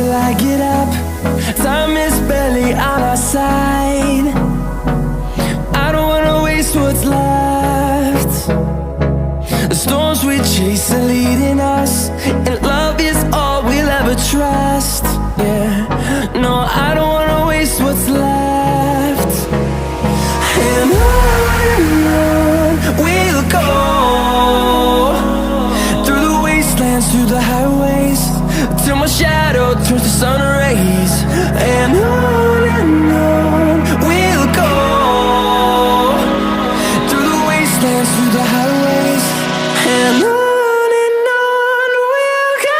till I get up. Time is barely on our side. I don't wanna waste what's left. The storms we chase are leading us, and love is all we'll ever trust. Yeah, no, I don't wanna waste what's left. And on we'll go, through the wastelands, through the highways, till my shadow turns to sun rays. And on we'll go, through the wastelands, through the highways, and on we'll go.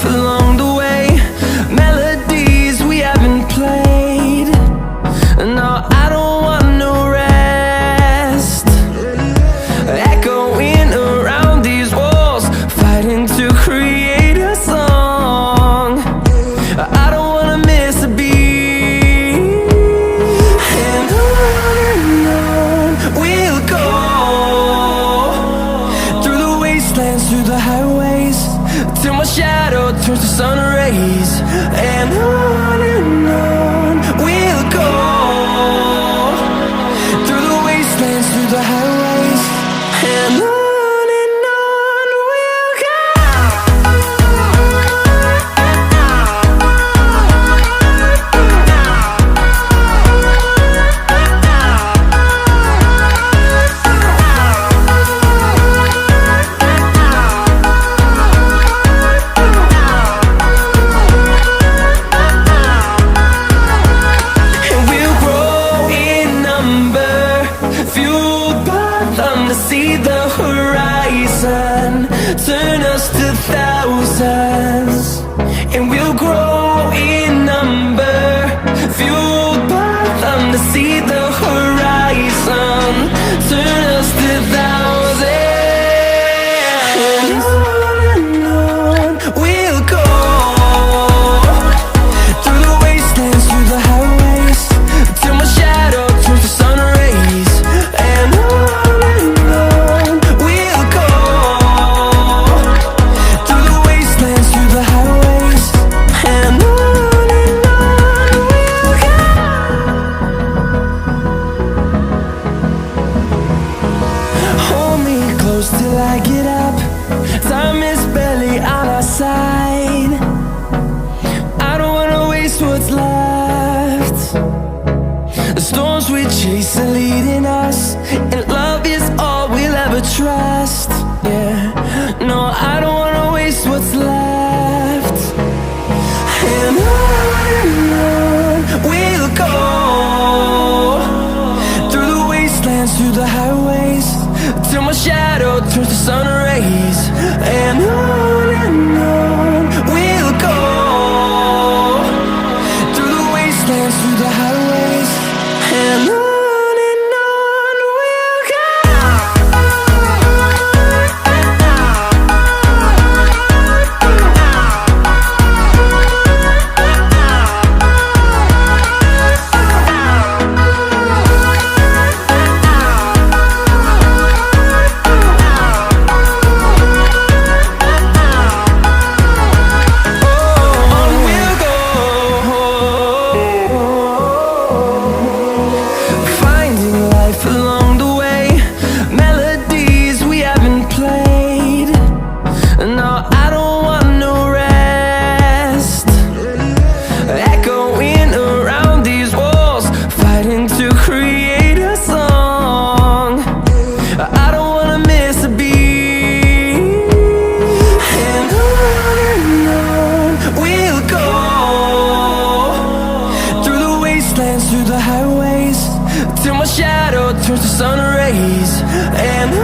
Along the way, melodies we haven't played. No, I don't want no rest. Echoing around these walls, fighting to create a song. I don't wanna miss a beat. And on we'll go, through the wastelands, through the highways, till my shadow turns to sun rays. And on we'll go, through the wastelands, through the highways, and on we'll go. See the horizon turn us to thousands, and we'll grow in number, fueled by them. To see the horizon turn us to thousands, and on we'll go, through the wastelands, through the highways, till my shadow turns to sun rays. And till I get up, time is barely on our side. I don't wanna waste what's left. The storms we chase are leading us, and love is all we'll ever trust. Yeah, no, I don't wanna waste what's left. And on we'll go, through the wastelands, through the highways, till my shadow turns to sun rays. And on we'll go, through the wastelands, through the highways, and on. Along the way, melodies we haven't played. No, I don't want no rest. Echoing around these walls, fighting to create a song. I don't wanna miss a beat. And on we'll go, through the wastelands, through the highways, till my shadow turns to sun rays. And